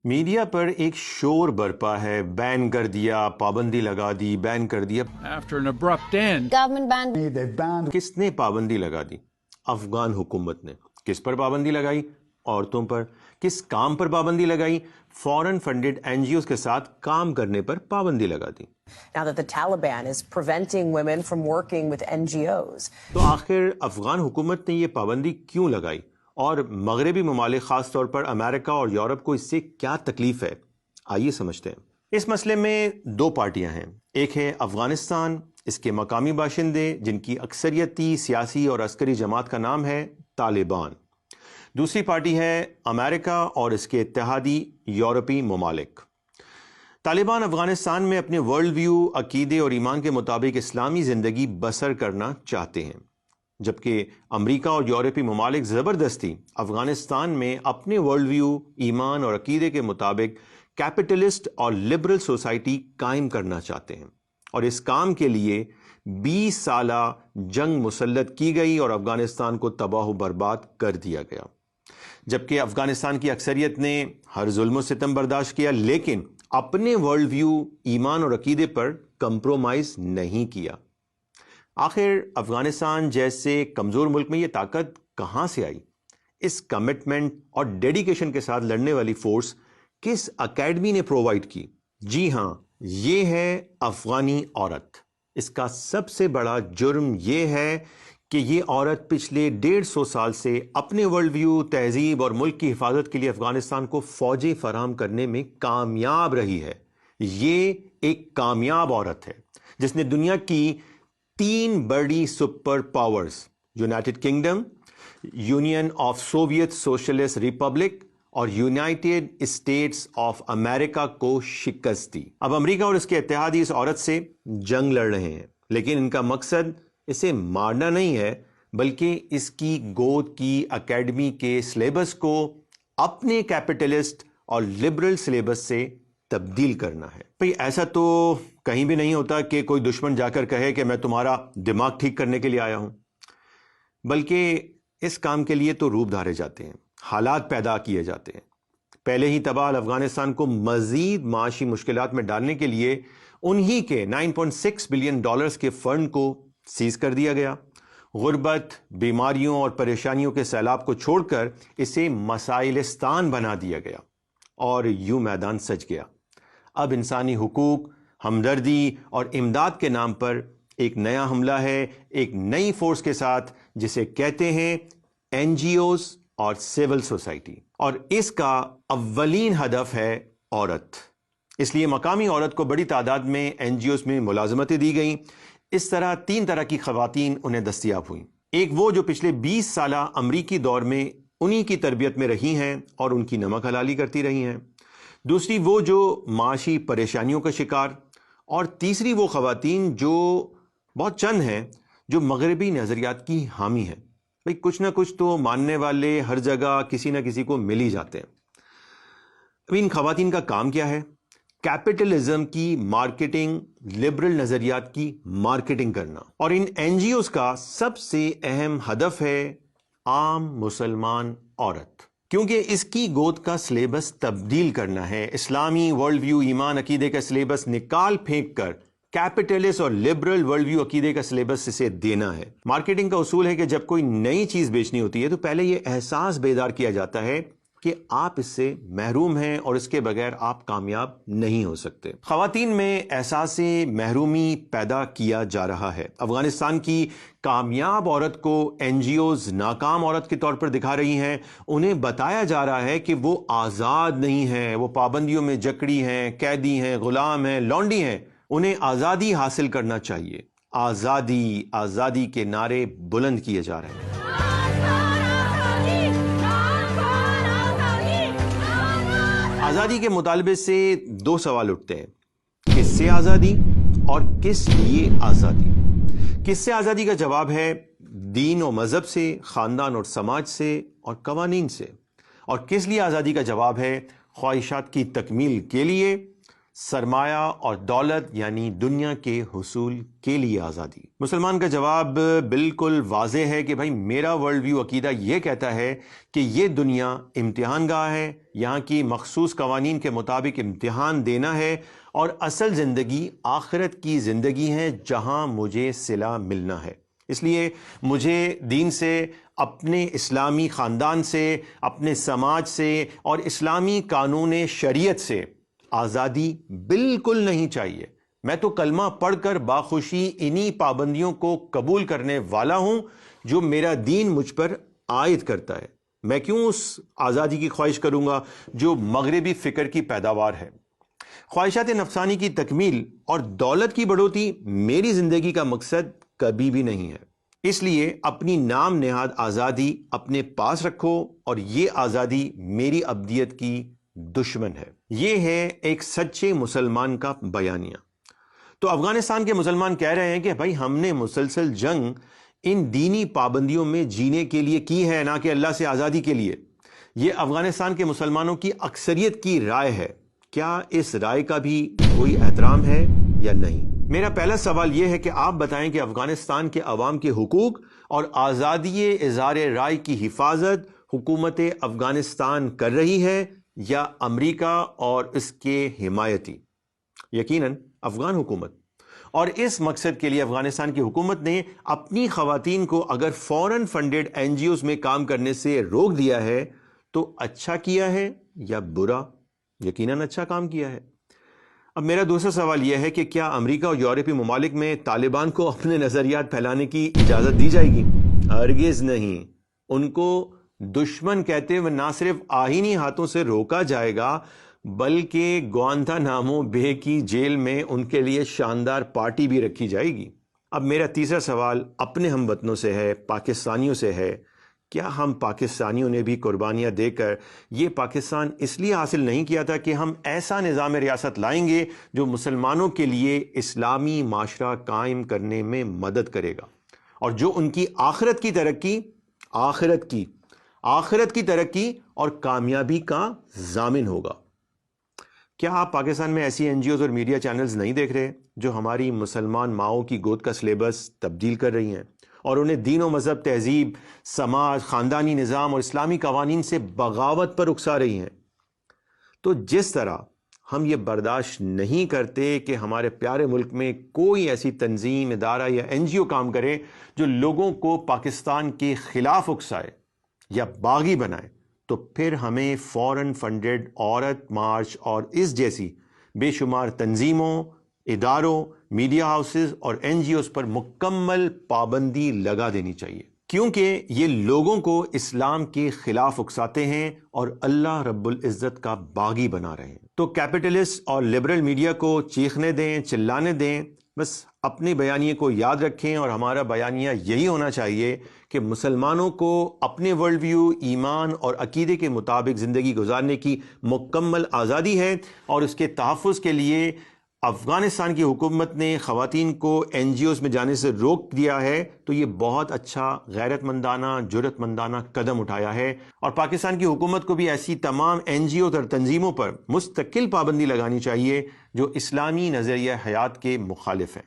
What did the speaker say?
Media پر ایک شور برپا ہے، بین کر دیا، پابندی لگا دی، بین کر دیا۔ After an abrupt end, They've banned کس نے پابندی لگا دی؟ افغان حکومت نے۔ کس پر پابندی لگائی؟ عورتوں پر۔ کس کام پر پابندی لگائی؟ فورن فنڈڈ این جی اوز کے ساتھ کام کرنے پر پابندی لگا دی۔ Now that the Taliban is preventing women from working with NGOs. تو آخر افغان حکومت نے یہ پابندی کیوں لگائی اور مغربی ممالک خاص طور پر امریکہ اور یورپ کو اس سے کیا تکلیف ہے؟ آئیے سمجھتے ہیں۔ اس مسئلے میں دو پارٹیاں ہیں، ایک ہے افغانستان، اس کے مقامی باشندے جن کی اکثریتی سیاسی اور عسکری جماعت کا نام ہے طالبان، دوسری پارٹی ہے امریکہ اور اس کے اتحادی یورپی ممالک۔ طالبان افغانستان میں اپنے ورلڈ ویو، عقیدے اور ایمان کے مطابق اسلامی زندگی بسر کرنا چاہتے ہیں، جبکہ امریکہ اور یورپی ممالک زبردستی افغانستان میں اپنے ورلڈ ویو، ایمان اور عقیدے کے مطابق کیپٹلسٹ اور لبرل سوسائٹی قائم کرنا چاہتے ہیں، اور اس کام کے لیے 20 سالہ جنگ مسلط کی گئی اور افغانستان کو تباہ و برباد کر دیا گیا، جبکہ افغانستان کی اکثریت نے ہر ظلم و ستم برداشت کیا لیکن اپنے ورلڈ ویو، ایمان اور عقیدے پر کمپرومائز نہیں کیا۔ آخر افغانستان جیسے کمزور ملک میں یہ طاقت کہاں سے آئی؟ اس کمٹمنٹ اور ڈیڈیکیشن کے ساتھ لڑنے والی فورس کس اکیڈمی نے پرووائڈ کی؟ جی ہاں، یہ ہے افغانی عورت۔ اس کا سب سے بڑا جرم یہ ہے کہ یہ عورت پچھلے 150 سال سے اپنے ورلڈ ویو، تہذیب اور ملک کی حفاظت کے لیے افغانستان کو فوجیں فراہم کرنے میں کامیاب رہی ہے۔ یہ ایک کامیاب عورت ہے جس نے دنیا کی 3 بڑی super powers United kingdom, union of Soviet socialist republic اور یونائٹڈ اسٹیٹس آف امریکہ کو شکست دی۔ اب امریکہ اور اس کے اتحادی اس عورت سے جنگ لڑ رہے ہیں، لیکن ان کا مقصد اسے مارنا نہیں ہے بلکہ اس کی گود کی اکیڈمی کے سلیبس کو اپنے کیپٹلسٹ اور لبرل سلیبس سے تبدیل کرنا ہے۔ بھئی ایسا تو کہیں بھی نہیں ہوتا کہ کوئی دشمن جا کر کہے کہ میں تمہارا دماغ ٹھیک کرنے کے لیے آیا ہوں، بلکہ اس کام کے لیے تو روپ دھارے جاتے ہیں، حالات پیدا کیے جاتے ہیں۔ پہلے ہی تباہ افغانستان کو مزید معاشی مشکلات میں ڈالنے کے لیے انہی کے $9.6 بلین کے فنڈ کو سیز کر دیا گیا۔ غربت، بیماریوں اور پریشانیوں کے سیلاب کو چھوڑ کر اسے مسائلستان بنا دیا گیا اور یوں میدان سج گیا۔ اب انسانی حقوق، ہمدردی اور امداد کے نام پر ایک نیا حملہ ہے، ایک نئی فورس کے ساتھ جسے کہتے ہیں این جی اوز اور سول سوسائٹی، اور اس کا اولین ہدف ہے عورت۔ اس لیے مقامی عورت کو بڑی تعداد میں این جی اوز میں ملازمتیں دی گئیں۔ اس طرح 3 طرح کی خواتین انہیں دستیاب ہوئیں۔ ایک وہ جو پچھلے 20 سالہ امریکی دور میں انہی کی تربیت میں رہی ہیں اور ان کی نمک حلالی کرتی رہی ہیں، دوسری وہ جو معاشی پریشانیوں کا شکار، اور تیسری وہ خواتین جو بہت چند ہیں جو مغربی نظریات کی حامی ہیں۔ بھئی کچھ نہ کچھ تو ماننے والے ہر جگہ کسی نہ کسی کو مل ہی جاتے ہیں۔ اب ان خواتین کا کام کیا ہے؟ کیپٹلزم کی مارکیٹنگ، لبرل نظریات کی مارکیٹنگ کرنا، اور ان این جی اوز کا سب سے اہم ہدف ہے عام مسلمان عورت، کیونکہ اس کی گود کا سلیبس تبدیل کرنا ہے۔ اسلامی ورلڈ ویو، ایمان، عقیدے کا سلیبس نکال پھینک کر کیپٹلسٹ اور لبرل ورلڈ ویو، عقیدے کا سلیبس اسے دینا ہے۔ مارکیٹنگ کا اصول ہے کہ جب کوئی نئی چیز بیچنی ہوتی ہے تو پہلے یہ احساس بیدار کیا جاتا ہے کہ آپ اس سے محروم ہیں اور اس کے بغیر آپ کامیاب نہیں ہو سکتے۔ خواتین میں احساس محرومی پیدا کیا جا رہا ہے۔ افغانستان کی کامیاب عورت کو این جی اوز ناکام عورت کے طور پر دکھا رہی ہیں۔ انہیں بتایا جا رہا ہے کہ وہ آزاد نہیں ہیں، وہ پابندیوں میں جکڑی ہیں، قیدی ہیں، غلام ہیں، لونڈی ہیں۔ انہیں آزادی حاصل کرنا چاہیے۔ آزادی، آزادی کے نعرے بلند کیے جا رہے ہیں۔ آزادی کے مطالبے سے 2 سوال اٹھتے ہیں، کس سے آزادی اور کس لیے آزادی؟ کس سے آزادی کا جواب ہے دین و مذہب سے، خاندان اور سماج سے اور قوانین سے، اور کس لیے آزادی کا جواب ہے خواہشات کی تکمیل کے لیے، سرمایہ اور دولت یعنی دنیا کے حصول کے لیے آزادی۔ مسلمان کا جواب بالکل واضح ہے کہ بھائی میرا ورلڈ ویو عقیدہ یہ کہتا ہے کہ یہ دنیا امتحان گاہ ہے، یہاں کی مخصوص قوانین کے مطابق امتحان دینا ہے، اور اصل زندگی آخرت کی زندگی ہے جہاں مجھے صلہ ملنا ہے۔ اس لیے مجھے دین سے، اپنے اسلامی خاندان سے، اپنے سماج سے اور اسلامی قانون شریعت سے آزادی بالکل نہیں چاہیے۔ میں تو کلمہ پڑھ کر باخوشی انہی پابندیوں کو قبول کرنے والا ہوں جو میرا دین مجھ پر عائد کرتا ہے۔ میں کیوں اس آزادی کی خواہش کروں گا جو مغربی فکر کی پیداوار ہے؟ خواہشات نفسانی کی تکمیل اور دولت کی بڑھوتی میری زندگی کا مقصد کبھی بھی نہیں ہے۔ اس لیے اپنی نام نہاد آزادی اپنے پاس رکھو، اور یہ آزادی میری ابدیت کی دشمن ہے۔ یہ ہے ایک سچے مسلمان کا بیانیہ۔ تو افغانستان کے مسلمان کہہ رہے ہیں کہ بھائی ہم نے مسلسل جنگ ان دینی پابندیوں میں جینے کے لیے کی ہے، نہ کہ اللہ سے آزادی کے لیے۔ یہ افغانستان کے مسلمانوں کی اکثریت کی رائے ہے۔ کیا اس رائے کا بھی کوئی احترام ہے یا نہیں؟ میرا پہلا سوال یہ ہے کہ آپ بتائیں کہ افغانستان کے عوام کے حقوق اور آزادی اظہار رائے کی حفاظت حکومت افغانستان کر رہی ہے یا امریکہ اور اس کے حمایتی؟ یقیناً افغان حکومت۔ اور اس مقصد کے لیے افغانستان کی حکومت نے اپنی خواتین کو اگر فورن فنڈڈ این جی اوز میں کام کرنے سے روک دیا ہے تو اچھا کیا ہے یا برا؟ یقیناً اچھا کام کیا ہے۔ اب میرا دوسرا سوال یہ ہے کہ کیا امریکہ اور یورپی ممالک میں طالبان کو اپنے نظریات پھیلانے کی اجازت دی جائے گی؟ ہرگز نہیں۔ ان کو دشمن کہتے ہوئے نہ صرف آئینی ہاتھوں سے روکا جائے گا بلکہ گوانتانامو بے کی جیل میں ان کے لیے شاندار پارٹی بھی رکھی جائے گی۔ اب میرا تیسرا سوال اپنے ہم وطنوں سے ہے، پاکستانیوں سے ہے۔ کیا ہم پاکستانیوں نے بھی قربانیاں دے کر یہ پاکستان اس لیے حاصل نہیں کیا تھا کہ ہم ایسا نظام ریاست لائیں گے جو مسلمانوں کے لیے اسلامی معاشرہ قائم کرنے میں مدد کرے گا اور جو ان کی آخرت کی ترقی اور کامیابی کا ضامن ہوگا؟ کیا آپ پاکستان میں ایسی این جی اوز اور میڈیا چینلز نہیں دیکھ رہے جو ہماری مسلمان ماؤں کی گود کا سلیبس تبدیل کر رہی ہیں اور انہیں دین و مذہب، تہذیب، سماج، خاندانی نظام اور اسلامی قوانین سے بغاوت پر اکسا رہی ہیں؟ تو جس طرح ہم یہ برداشت نہیں کرتے کہ ہمارے پیارے ملک میں کوئی ایسی تنظیم، ادارہ یا این جی او کام کرے جو لوگوں کو پاکستان کے خلاف اکسائے یا باغی بنائے، تو پھر ہمیں فورن فنڈڈ عورت مارچ اور اس جیسی بے شمار تنظیموں، اداروں، میڈیا ہاؤسز اور این جی اوز پر مکمل پابندی لگا دینی چاہیے، کیونکہ یہ لوگوں کو اسلام کے خلاف اکساتے ہیں اور اللہ رب العزت کا باغی بنا رہے ہیں۔ تو کیپٹلسٹ اور لبرل میڈیا کو چیخنے دیں، چلانے دیں، بس اپنے بیانیے کو یاد رکھیں، اور ہمارا بیانیہ یہی ہونا چاہیے کہ مسلمانوں کو اپنے ورلڈ ویو، ایمان اور عقیدے کے مطابق زندگی گزارنے کی مکمل آزادی ہے، اور اس کے تحفظ کے لیے افغانستان کی حکومت نے خواتین کو این جی اوز میں جانے سے روک دیا ہے، تو یہ بہت اچھا غیرت مندانہ، جرأت مندانہ قدم اٹھایا ہے، اور پاکستان کی حکومت کو بھی ایسی تمام این جی اوز اور تنظیموں پر مستقل پابندی لگانی چاہیے جو اسلامی نظریہ حیات کے مخالف ہیں۔